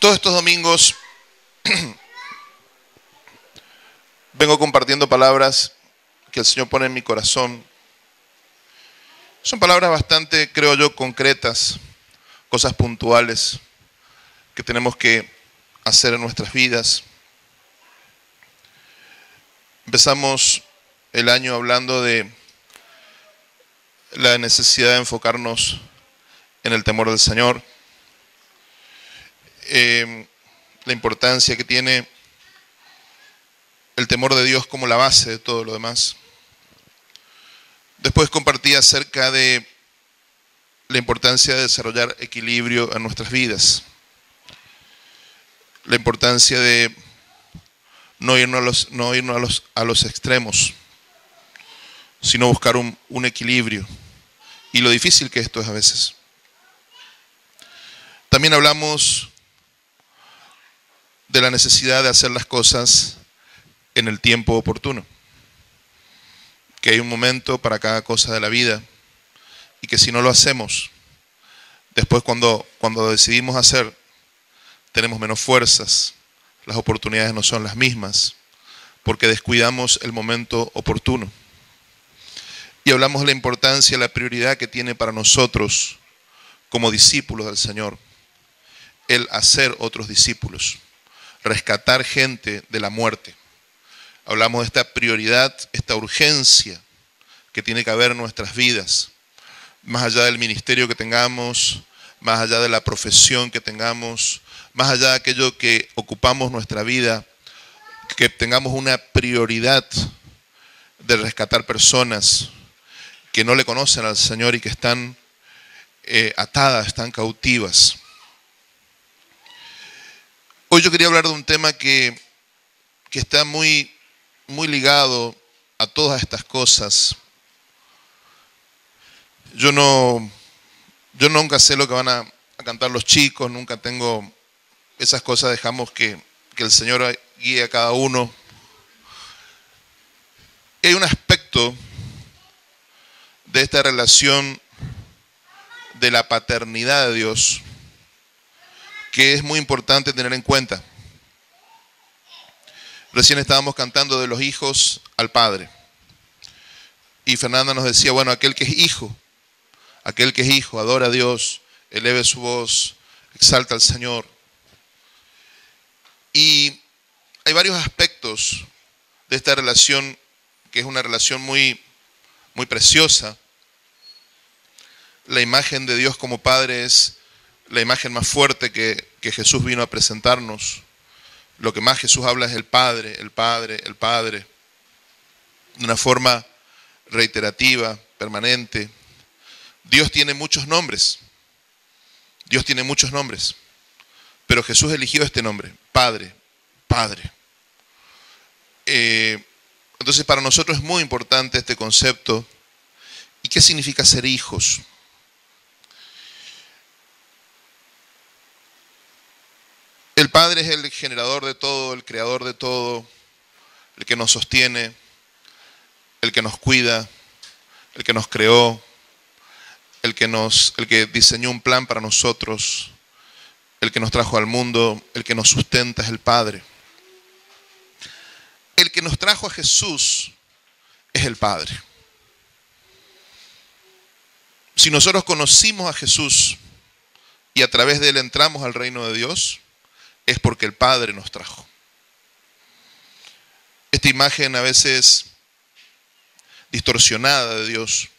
Todos estos domingos vengo compartiendo palabras que el Señor pone en mi corazón. Son palabras bastante, creo yo, concretas, cosas puntuales que tenemos que hacer en nuestras vidas. Empezamos el año hablando de la necesidad de enfocarnos en el temor del Señor. La importancia que tiene el temor de Dios como la base de todo lo demás. Después compartí acerca de la importancia de desarrollar equilibrio en nuestras vidas. La importancia de no irnos a los extremos, sino buscar un equilibrio. Y lo difícil que esto es a veces. También hablamos de la necesidad de hacer las cosas en el tiempo oportuno. Que hay un momento para cada cosa de la vida y que si no lo hacemos, después cuando decidimos hacer, tenemos menos fuerzas, las oportunidades no son las mismas, porque descuidamos el momento oportuno. Y hablamos de la importancia, la prioridad que tiene para nosotros como discípulos del Señor, el hacer otros discípulos. Rescatar gente de la muerte. Hablamos de esta prioridad, esta urgencia que tiene que haber en nuestras vidas, más allá del ministerio que tengamos, más allá de la profesión que tengamos, más allá de aquello que ocupamos nuestra vida, que tengamos una prioridad de rescatar personas que no le conocen al Señor y que están atadas, están cautivas. Hoy yo quería hablar de un tema que está muy ligado a todas estas cosas. Yo nunca sé lo que van a cantar los chicos, nunca tengo esas cosas, dejamos que el Señor guíe a cada uno. Hay un aspecto de esta relación de la paternidad de Dios que es muy importante tener en cuenta. Recién estábamos cantando de los hijos al Padre. Y Fernanda nos decía, bueno, aquel que es hijo, adora a Dios, eleve su voz, exalta al Señor. Y hay varios aspectos de esta relación, que es una relación muy preciosa. La imagen de Dios como Padre es la imagen más fuerte que Jesús vino a presentarnos. Lo que más Jesús habla es el Padre, el Padre, el Padre. De una forma reiterativa, permanente. Dios tiene muchos nombres. Dios tiene muchos nombres. Pero Jesús eligió este nombre, Padre, Padre. Entonces para nosotros es muy importante este concepto. ¿Y qué significa ser hijos? El Padre es el generador de todo, el creador de todo, el que nos sostiene, el que nos cuida, el que nos creó, el que diseñó un plan para nosotros, el que nos trajo al mundo, el que nos sustenta es el Padre. El que nos trajo a Jesús es el Padre. Si nosotros conocimos a Jesús y a través de él entramos al reino de Dios, es porque el Padre nos trajo. Esta imagen a veces distorsionada de Dios,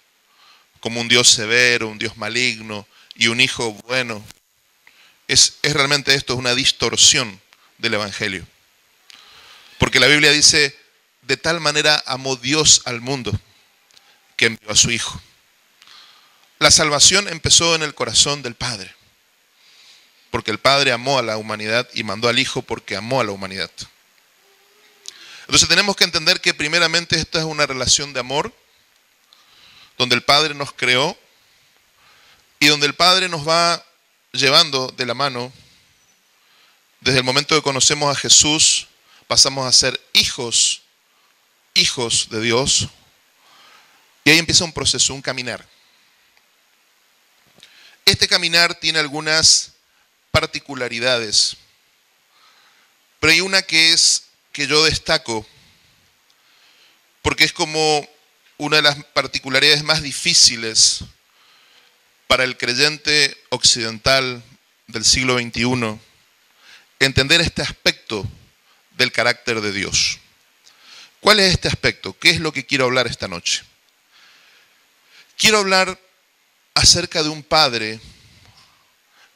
como un Dios severo, un Dios maligno y un hijo bueno, es realmente esto, es una distorsión del Evangelio. Porque la Biblia dice, de tal manera amó Dios al mundo, que envió a su Hijo. La salvación empezó en el corazón del Padre, porque el Padre amó a la humanidad y mandó al Hijo porque amó a la humanidad. Entonces tenemos que entender que primeramente esta es una relación de amor, donde el Padre nos creó y donde el Padre nos va llevando de la mano. Desde el momento que conocemos a Jesús, pasamos a ser hijos de Dios, y ahí empieza un proceso, un caminar. Este caminar tiene algunas particularidades, pero hay una que yo destaco, porque es como una de las particularidades más difíciles para el creyente occidental del siglo XXI, entender este aspecto del carácter de Dios. ¿Cuál es este aspecto? ¿Qué es lo que quiero hablar esta noche? Quiero hablar acerca de un Padre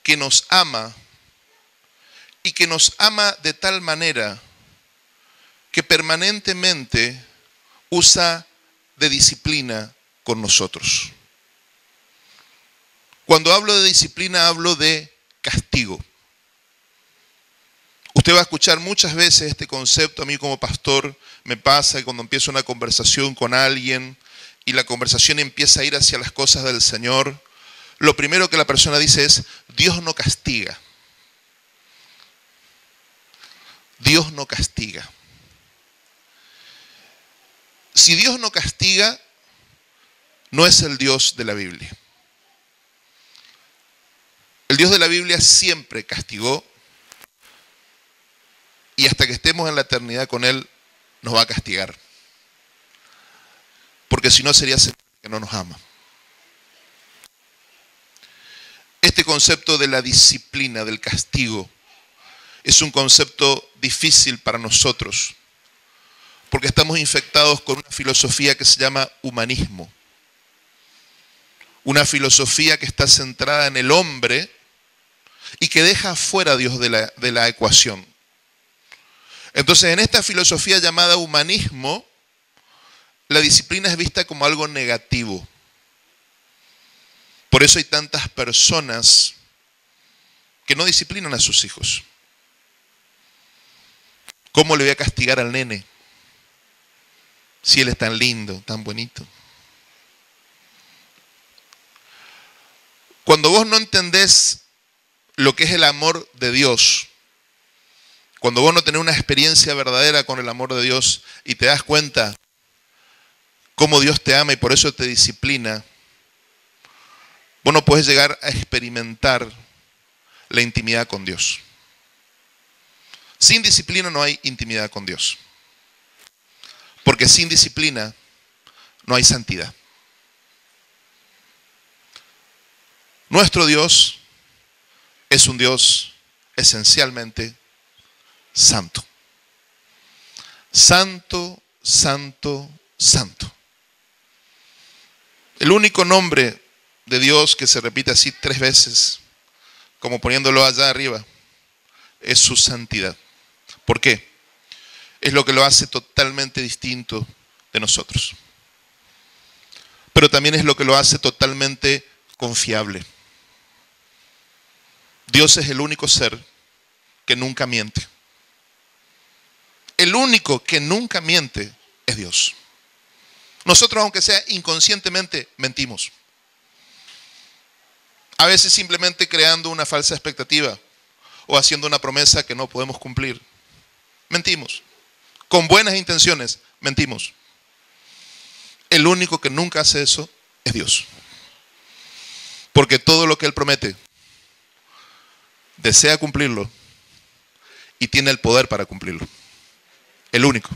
que nos ama y que nos ama de tal manera que permanentemente usa de disciplina con nosotros. Cuando hablo de disciplina, hablo de castigo. Usted va a escuchar muchas veces este concepto. A mí como pastor me pasa que cuando empiezo una conversación con alguien y la conversación empieza a ir hacia las cosas del Señor, lo primero que la persona dice es: Dios no castiga. Dios no castiga. Si Dios no castiga, no es el Dios de la Biblia. El Dios de la Biblia siempre castigó, y hasta que estemos en la eternidad con Él, nos va a castigar. Porque si no, sería que no nos ama. Este concepto de la disciplina, del castigo, es un concepto difícil para nosotros, porque estamos infectados con una filosofía que se llama humanismo. Una filosofía que está centrada en el hombre y que deja fuera a Dios de la ecuación. Entonces, en esta filosofía llamada humanismo, la disciplina es vista como algo negativo. Por eso hay tantas personas que no disciplinan a sus hijos. ¿Cómo le voy a castigar al nene si él es tan lindo, tan bonito? Cuando vos no entendés lo que es el amor de Dios, cuando vos no tenés una experiencia verdadera con el amor de Dios y te das cuenta cómo Dios te ama y por eso te disciplina, vos no podés llegar a experimentar la intimidad con Dios. Sin disciplina no hay intimidad con Dios. Porque sin disciplina no hay santidad. Nuestro Dios es un Dios esencialmente santo. Santo, santo, santo. El único nombre de Dios que se repite así 3 veces, como poniéndolo allá arriba, es su santidad. ¿Por qué? Es lo que lo hace totalmente distinto de nosotros. Pero también es lo que lo hace totalmente confiable. Dios es el único ser que nunca miente. El único que nunca miente es Dios. Nosotros, aunque sea inconscientemente, mentimos. A veces simplemente creando una falsa expectativa o haciendo una promesa que no podemos cumplir. Mentimos. Con buenas intenciones, mentimos. El único que nunca hace eso es Dios. Porque todo lo que Él promete, desea cumplirlo y tiene el poder para cumplirlo. El único.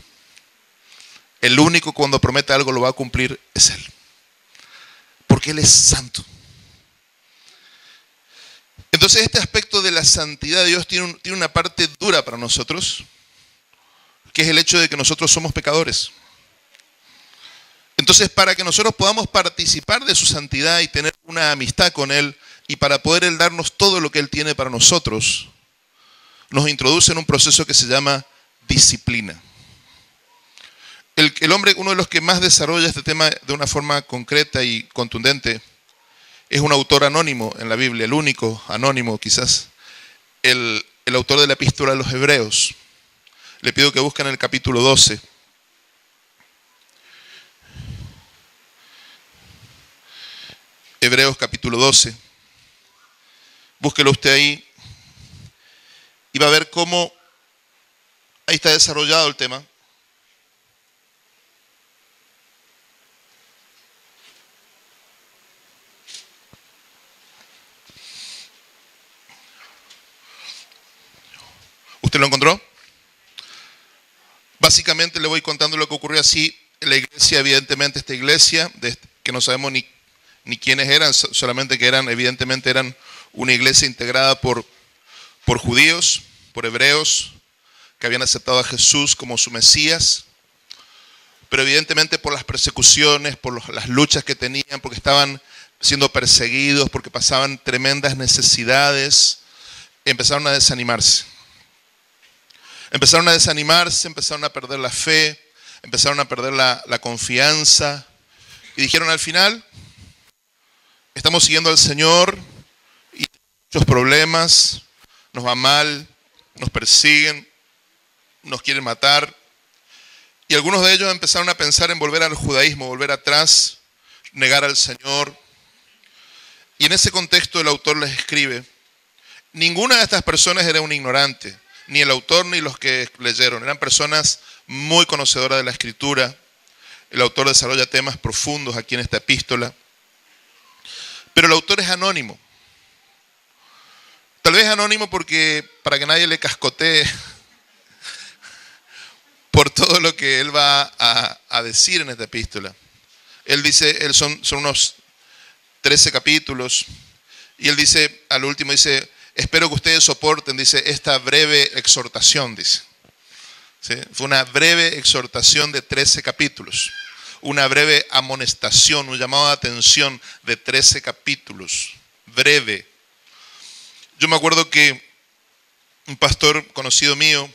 El único cuando promete algo lo va a cumplir es Él. Porque Él es santo. Entonces este aspecto de la santidad de Dios tiene una parte dura para nosotros, que es el hecho de que nosotros somos pecadores. Entonces, para que nosotros podamos participar de su santidad y tener una amistad con Él, y para poder Él darnos todo lo que Él tiene para nosotros, nos introduce en un proceso que se llama disciplina. El hombre, uno de los que más desarrolla este tema de una forma concreta y contundente, Es un autor anónimo en la Biblia, el único anónimo quizás, el autor de la epístola a los Hebreos. Le pido que busquen el capítulo 12. Hebreos capítulo 12. Búsquelo usted ahí y va a ver cómo ahí está desarrollado el tema. ¿Usted lo encontró? Básicamente le voy contando lo que ocurrió así. La iglesia, evidentemente esta iglesia, que no sabemos ni quiénes eran, solamente que evidentemente eran una iglesia integrada por judíos, por hebreos, que habían aceptado a Jesús como su Mesías, pero evidentemente por las persecuciones, por las luchas que tenían, porque estaban siendo perseguidos, porque pasaban tremendas necesidades, empezaron a desanimarse. Empezaron a perder la fe, empezaron a perder la confianza y dijeron al final, estamos siguiendo al Señor y muchos problemas, nos va mal, nos persiguen, nos quieren matar. Y algunos de ellos empezaron a pensar en volver al judaísmo, volver atrás, negar al Señor. Y en ese contexto el autor les escribe, ninguna de estas personas era un ignorante, ni el autor ni los que leyeron. Eran personas muy conocedoras de la Escritura. El autor desarrolla temas profundos aquí en esta epístola. Pero el autor es anónimo. Tal vez anónimo porque para que nadie le cascotee por todo lo que él va a decir en esta epístola. Él dice, son unos 13 capítulos, y él dice, al último dice, espero que ustedes soporten, dice, esta breve exhortación, dice. ¿Sí? Fue una breve exhortación de 13 capítulos, una breve amonestación, un llamado de atención de 13 capítulos, breve. Yo me acuerdo que un pastor conocido mío,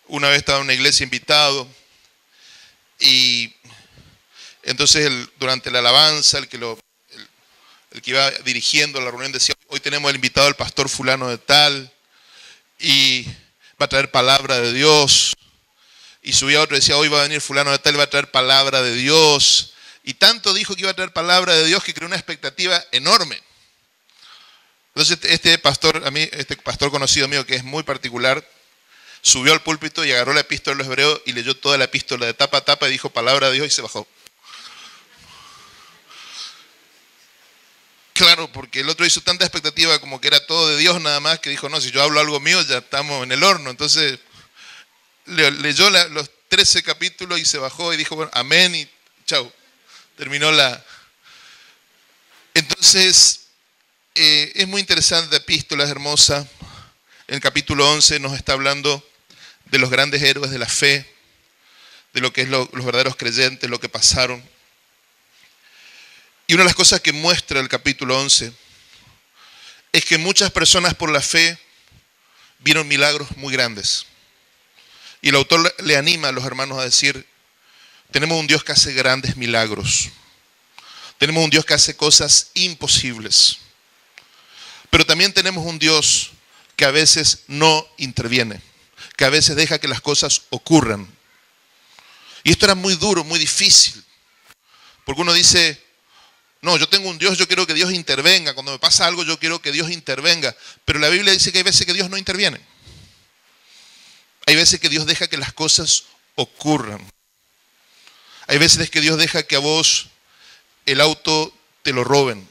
una vez estaba en una iglesia invitado, y entonces durante la alabanza, el que iba dirigiendo la reunión decía, hoy tenemos el invitado al pastor fulano de tal, y va a traer palabra de Dios. Y subía otro y decía, hoy va a venir fulano de tal, va a traer palabra de Dios. Y tanto dijo que iba a traer palabra de Dios que creó una expectativa enorme. Entonces este pastor conocido mío, que es muy particular, subió al púlpito y agarró la epístola de los Hebreos y leyó toda la epístola de tapa a tapa y dijo palabra de Dios y se bajó. Claro, porque el otro hizo tanta expectativa como que era todo de Dios nada más, que dijo, no, si yo hablo algo mío ya estamos en el horno. Entonces leyó los 13 capítulos y se bajó y dijo, bueno, amén y chau. Terminó Entonces, es muy interesante la epístola, es hermosa. En el capítulo 11 nos está hablando de los grandes héroes de la fe, de lo que es los verdaderos creyentes, lo que pasaron. Y una de las cosas que muestra el capítulo 11 es que muchas personas por la fe vieron milagros muy grandes. Y el autor le anima a los hermanos a decir, tenemos un Dios que hace grandes milagros. Tenemos un Dios que hace cosas imposibles. Pero también tenemos un Dios que a veces no interviene, que a veces deja que las cosas ocurran. Y esto era muy duro, muy difícil. Porque uno dice, no, yo tengo un Dios, yo quiero que Dios intervenga. Cuando me pasa algo, yo quiero que Dios intervenga. Pero la Biblia dice que hay veces que Dios no interviene. Hay veces que Dios deja que las cosas ocurran. Hay veces que Dios deja que a vos el auto te lo roben.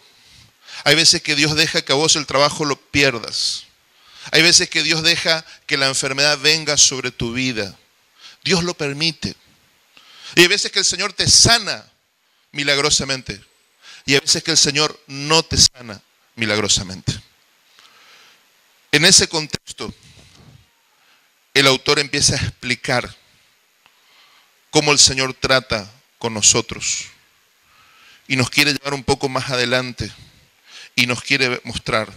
Hay veces que Dios deja que a vos el trabajo lo pierdas. Hay veces que Dios deja que la enfermedad venga sobre tu vida. Dios lo permite. Y hay veces que el Señor te sana milagrosamente. Y hay veces que el Señor no te sana milagrosamente. En ese contexto, el autor empieza a explicar cómo el Señor trata con nosotros. Y nos quiere llevar un poco más adelante. Y nos quiere mostrar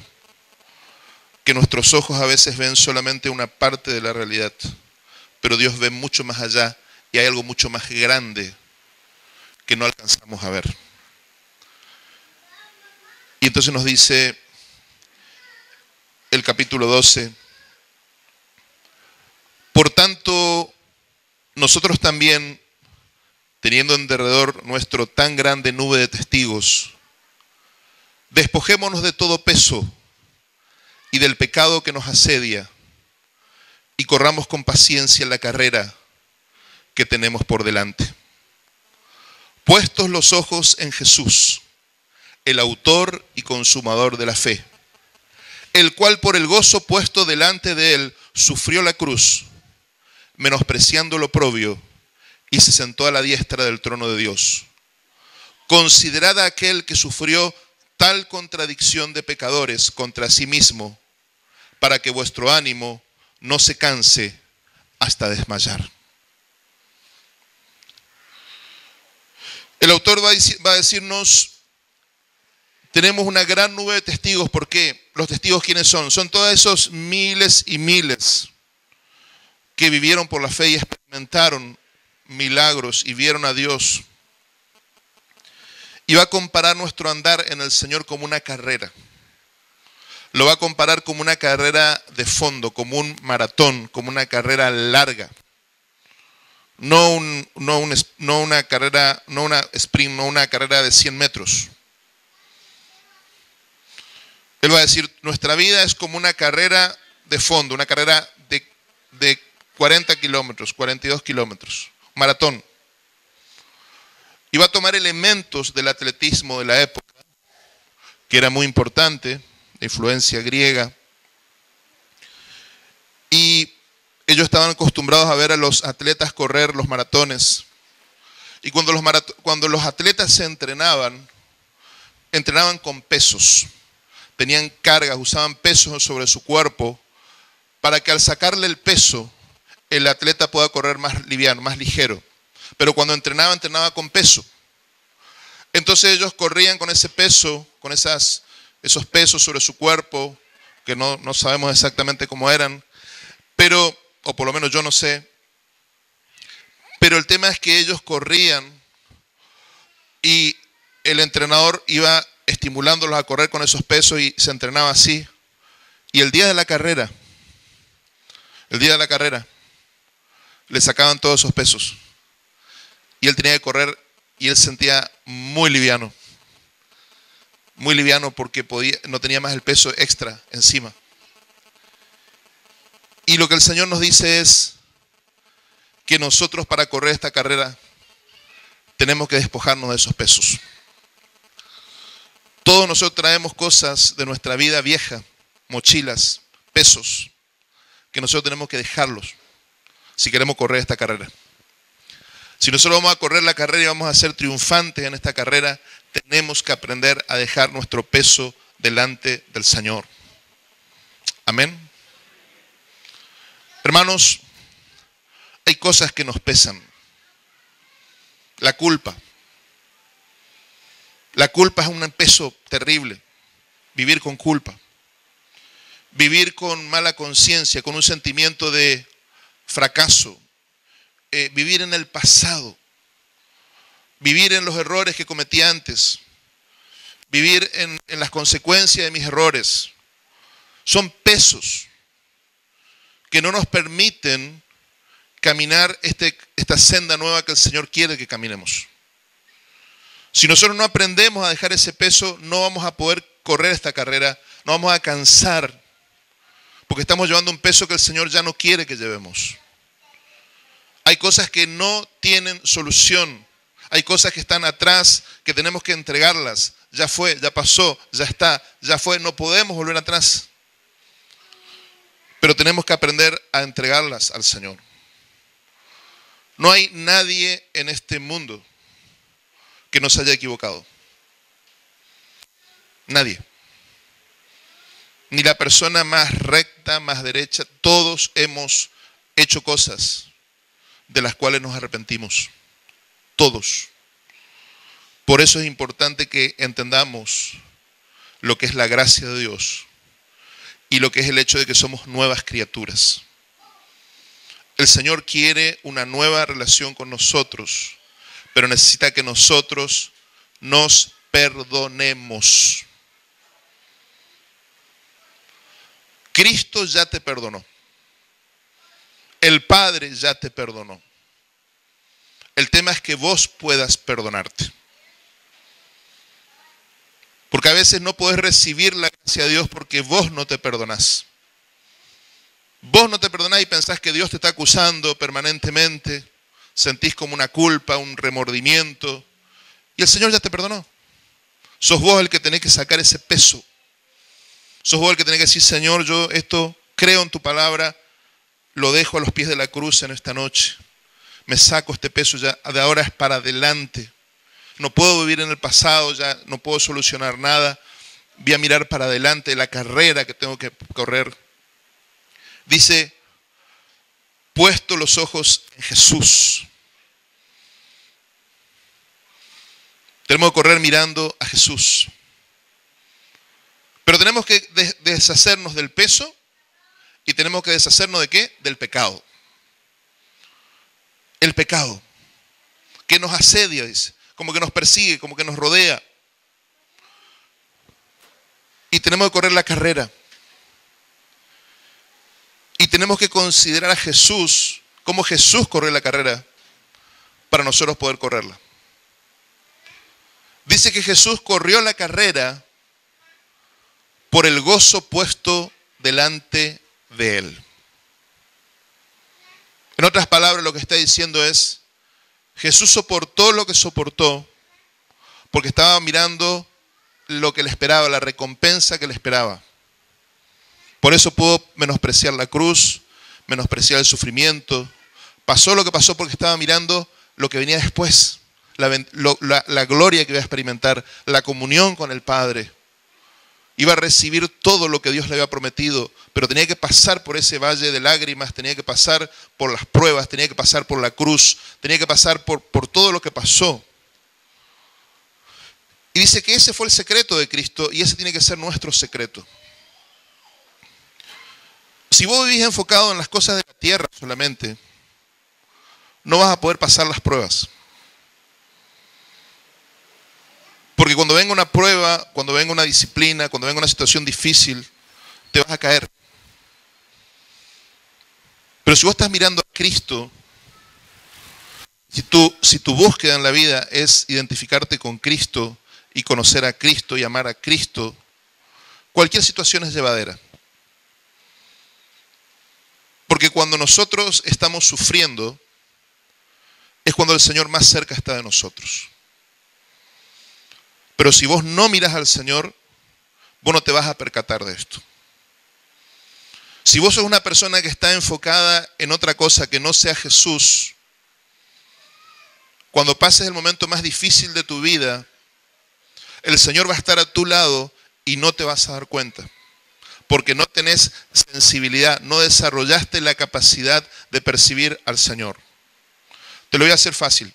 que nuestros ojos a veces ven solamente una parte de la realidad. Pero Dios ve mucho más allá y hay algo mucho más grande que no alcanzamos a ver. entonces nos dice el capítulo 12, por tanto, nosotros también, teniendo en derredor nuestro tan grande nube de testigos, despojémonos de todo peso y del pecado que nos asedia, y corramos con paciencia la carrera que tenemos por delante. Puestos los ojos en Jesús, el autor y consumador de la fe, el cual por el gozo puesto delante de él sufrió la cruz, menospreciando lo oprobio, y se sentó a la diestra del trono de Dios. Considerad a aquel que sufrió tal contradicción de pecadores contra sí mismo, para que vuestro ánimo no se canse hasta desmayar. El autor va a decirnos, tenemos una gran nube de testigos. ¿Por qué? ¿Los testigos quiénes son? Son todos esos miles y miles que vivieron por la fe y experimentaron milagros y vieron a Dios. Y va a comparar nuestro andar en el Señor como una carrera. Lo va a comparar como una carrera de fondo, como un maratón, como una carrera larga. No una carrera, no una sprint, no una carrera de 100 metros. Él va a decir, nuestra vida es como una carrera de fondo, una carrera de 40 kilómetros, 42 kilómetros, maratón. Y va a tomar elementos del atletismo de la época, que era muy importante, de influencia griega. Y ellos estaban acostumbrados a ver a los atletas correr los maratones. Y cuando los atletas se entrenaban con pesos. Tenían cargas, usaban pesos sobre su cuerpo para que al sacarle el peso, el atleta pueda correr más liviano, más ligero. Pero cuando entrenaba con peso. Entonces ellos corrían con ese peso, con esos pesos sobre su cuerpo, que no sabemos exactamente cómo eran, pero, o por lo menos yo no sé, pero el tema es que ellos corrían y el entrenador iba estimulándolos a correr con esos pesos y se entrenaba así. Y el día de la carrera, le sacaban todos esos pesos. Y él tenía que correr y él se sentía muy liviano porque no tenía más el peso extra encima. Y lo que el Señor nos dice es que nosotros para correr esta carrera tenemos que despojarnos de esos pesos. Todos nosotros traemos cosas de nuestra vida vieja, mochilas, pesos, que nosotros tenemos que dejarlos si queremos correr esta carrera. Si nosotros vamos a correr la carrera y vamos a ser triunfantes en esta carrera, tenemos que aprender a dejar nuestro peso delante del Señor. Amén. Hermanos, hay cosas que nos pesan. La culpa. La culpa es un peso terrible. Vivir con culpa. Vivir con mala conciencia, con un sentimiento de fracaso. Vivir en el pasado. Vivir en los errores que cometí antes. Vivir en las consecuencias de mis errores. Son pesos que no nos permiten caminar esta senda nueva que el Señor quiere que caminemos. Si nosotros no aprendemos a dejar ese peso, no vamos a poder correr esta carrera, no vamos a cansar, porque estamos llevando un peso que el Señor ya no quiere que llevemos. Hay cosas que no tienen solución, hay cosas que están atrás, que tenemos que entregarlas. Ya fue, ya pasó, ya está, ya fue, no podemos volver atrás. Pero tenemos que aprender a entregarlas al Señor. No hay nadie en este mundo que no se haya equivocado. Nadie. Ni la persona más recta, más derecha, todos hemos hecho cosas de las cuales nos arrepentimos. Todos. Por eso es importante que entendamos lo que es la gracia de Dios y lo que es el hecho de que somos nuevas criaturas. El Señor quiere una nueva relación con nosotros, pero necesita que nosotros nos perdonemos. Cristo ya te perdonó. El Padre ya te perdonó. El tema es que vos puedas perdonarte. Porque a veces no podés recibir la gracia de Dios porque vos no te perdonás. Vos no te perdonás y pensás que Dios te está acusando permanentemente. Sentís como una culpa, un remordimiento. Y el Señor ya te perdonó. Sos vos el que tenés que sacar ese peso. Sos vos el que tenés que decir, Señor, yo esto creo en tu palabra, lo dejo a los pies de la cruz en esta noche. Me saco este peso ya, de ahora es para adelante. No puedo vivir en el pasado, ya no puedo solucionar nada. Voy a mirar para adelante la carrera que tengo que correr. Dice, puesto los ojos en Jesús. Tenemos que correr mirando a Jesús. Pero tenemos que deshacernos del peso y tenemos que deshacernos ¿de qué? Del pecado. El pecado que nos asedia, dice, como que nos persigue, como que nos rodea. Y tenemos que correr la carrera. Y tenemos que considerar a Jesús, como Jesús corrió la carrera, para nosotros poder correrla. Dice que Jesús corrió la carrera por el gozo puesto delante de él. En otras palabras, lo que está diciendo es, Jesús soportó lo que soportó porque estaba mirando lo que le esperaba, la recompensa que le esperaba. Por eso pudo menospreciar la cruz, menospreciar el sufrimiento. Pasó lo que pasó porque estaba mirando lo que venía después, la gloria que iba a experimentar, la comunión con el Padre. Iba a recibir todo lo que Dios le había prometido, pero tenía que pasar por ese valle de lágrimas, tenía que pasar por las pruebas, tenía que pasar por la cruz, tenía que pasar por todo lo que pasó. Y dice que ese fue el secreto de Cristo y ese tiene que ser nuestro secreto. Si vos vivís enfocado en las cosas de la tierra solamente, no vas a poder pasar las pruebas. Porque cuando venga una prueba, cuando venga una disciplina, cuando venga una situación difícil, te vas a caer. Pero si vos estás mirando a Cristo, si tu búsqueda en la vida es identificarte con Cristo y conocer a Cristo y amar a Cristo, cualquier situación es llevadera. Porque cuando nosotros estamos sufriendo, es cuando el Señor más cerca está de nosotros. Pero si vos no miras al Señor, vos no te vas a percatar de esto. Si vos sos una persona que está enfocada en otra cosa que no sea Jesús, cuando pases el momento más difícil de tu vida, el Señor va a estar a tu lado y no te vas a dar cuenta. Porque no tenés sensibilidad, no desarrollaste la capacidad de percibir al Señor. Te lo voy a hacer fácil.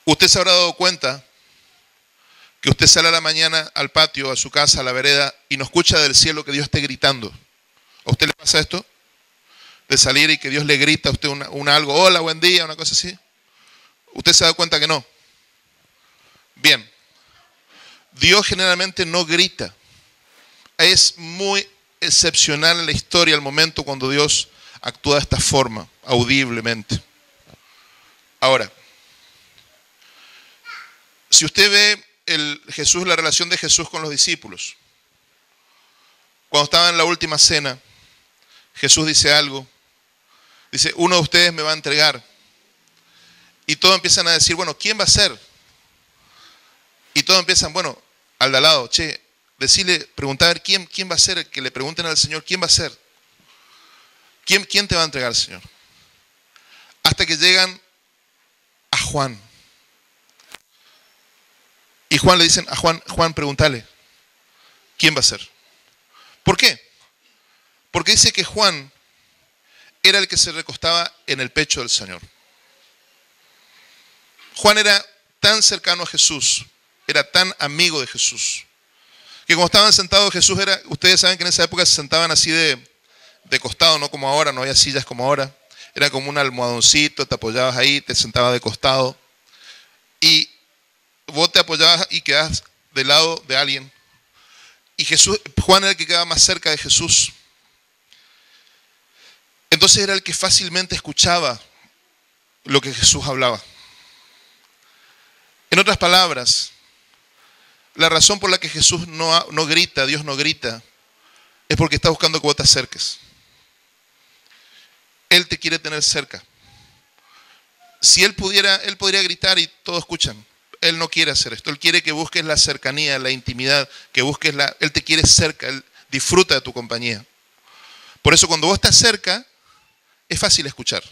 Usted se habrá dado cuenta que usted sale a la mañana al patio, a su casa, a la vereda, y no escucha del cielo que Dios esté gritando. ¿A usted le pasa esto? De salir y que Dios le grita a usted algo, hola, buen día, una cosa así. ¿Usted se da cuenta que no? Bien. Dios generalmente no grita. Es muy excepcional en la historia el momento cuando Dios actúa de esta forma, audiblemente. Ahora, si usted ve la relación de Jesús con los discípulos, cuando estaba en la última cena, Jesús dice algo, dice, uno de ustedes me va a entregar. Y todos empiezan a decir, bueno, ¿quién va a ser? Y todos empiezan, bueno, al de al lado, che, decirle, preguntar a ver quién va a ser, que le pregunten al Señor, ¿quién va a ser? ¿Quién te va a entregar, Señor? Hasta que llegan a Juan. Y Juan le dicen a Juan, pregúntale, ¿quién va a ser? ¿Por qué? Porque dice que Juan era el que se recostaba en el pecho del Señor. Juan era tan cercano a Jesús, era tan amigo de Jesús, que cuando estaban sentados Jesús ustedes saben que en esa época se sentaban así de costado, no como ahora, no había sillas como ahora, era como un almohadoncito, te apoyabas ahí, te sentabas de costado, y vos te apoyabas y quedabas del lado de alguien, Y Juan era el que quedaba más cerca de Jesús. Entonces era el que fácilmente escuchaba lo que Jesús hablaba. En otras palabras, la razón por la que Jesús no grita, Dios no grita, es porque está buscando que vos te acerques. Él te quiere tener cerca. Si Él podría gritar y todos escuchan. Él no quiere hacer esto. Él quiere que busques la cercanía, la intimidad, Él te quiere cerca, Él disfruta de tu compañía. Por eso cuando vos estás cerca, es fácil escuchar.